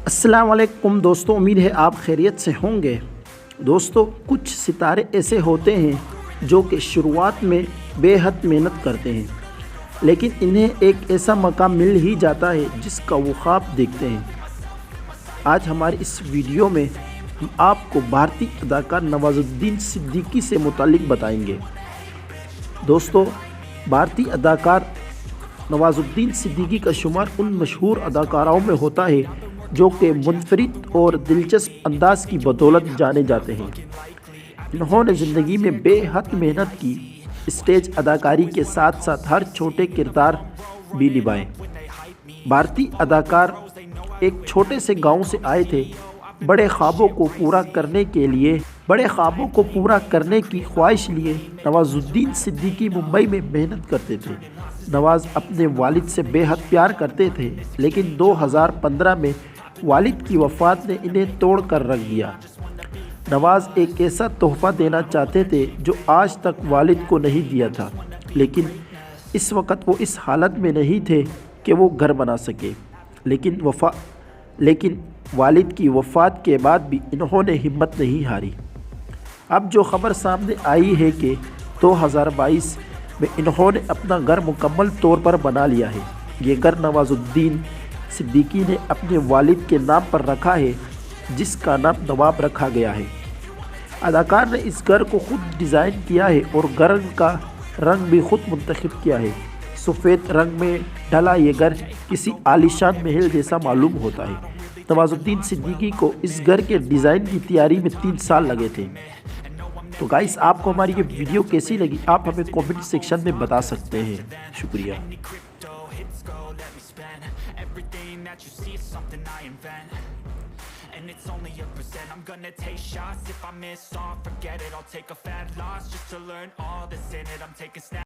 السلام علیکم دوستوں، امید ہے آپ خیریت سے ہوں گے۔ دوستوں، کچھ ستارے ایسے ہوتے ہیں جو کہ شروعات میں بے حد محنت کرتے ہیں، لیکن انہیں ایک ایسا مقام مل ہی جاتا ہے جس کا وہ خواب دیکھتے ہیں۔ آج ہماری اس ویڈیو میں ہم آپ کو بھارتی اداکار نواز الدین صدیقی سے متعلق بتائیں گے۔ دوستوں، بھارتی اداکار نواز الدین صدیقی کا شمار ان مشہور اداکاروں میں ہوتا ہے جو کہ منفرد اور دلچسپ انداز کی بدولت جانے جاتے ہیں۔ انہوں نے زندگی میں بے حد محنت کی، اسٹیج اداکاری کے ساتھ ساتھ ہر چھوٹے کردار بھی نبھائے۔ بھارتی اداکار ایک چھوٹے سے گاؤں سے آئے تھے۔ بڑے خوابوں کو پورا کرنے کی خواہش لیے نواز الدین صدیقی ممبئی میں محنت کرتے تھے۔ نواز اپنے والد سے بے حد پیار کرتے تھے، لیکن 2015 میں والد کی وفات نے انہیں توڑ کر رکھ دیا۔ نواز ایک ایسا تحفہ دینا چاہتے تھے جو آج تک والد کو نہیں دیا تھا، لیکن اس وقت وہ اس حالت میں نہیں تھے کہ وہ گھر بنا سکے۔ لیکن والد کی وفات کے بعد بھی انہوں نے ہمت نہیں ہاری۔ اب جو خبر سامنے آئی ہے کہ 2022 میں انہوں نے اپنا گھر مکمل طور پر بنا لیا ہے۔ یہ گھر نواز الدین صدیقی نے اپنے والد کے نام پر رکھا ہے، جس کا نام نواب رکھا گیا ہے۔ اداکار نے اس گھر کو خود ڈیزائن کیا ہے اور گھر کا رنگ بھی خود منتخب کیا ہے۔ سفید رنگ میں ڈھلا یہ گھر کسی عالیشان محل جیسا معلوم ہوتا ہے۔ نواز الدین صدیقی کو اس گھر کے ڈیزائن کی تیاری میں 3 سال لگے تھے۔ تو گائس، آپ کو ہماری یہ ویڈیو کیسی لگی آپ ہمیں کامنٹ سیکشن میں بتا سکتے ہیں۔ شکریہ۔ And it's only a percent. I'm gonna take shots. If I miss all, forget it, I'll take a fat loss just to learn all that's in it. I'm taking snaps.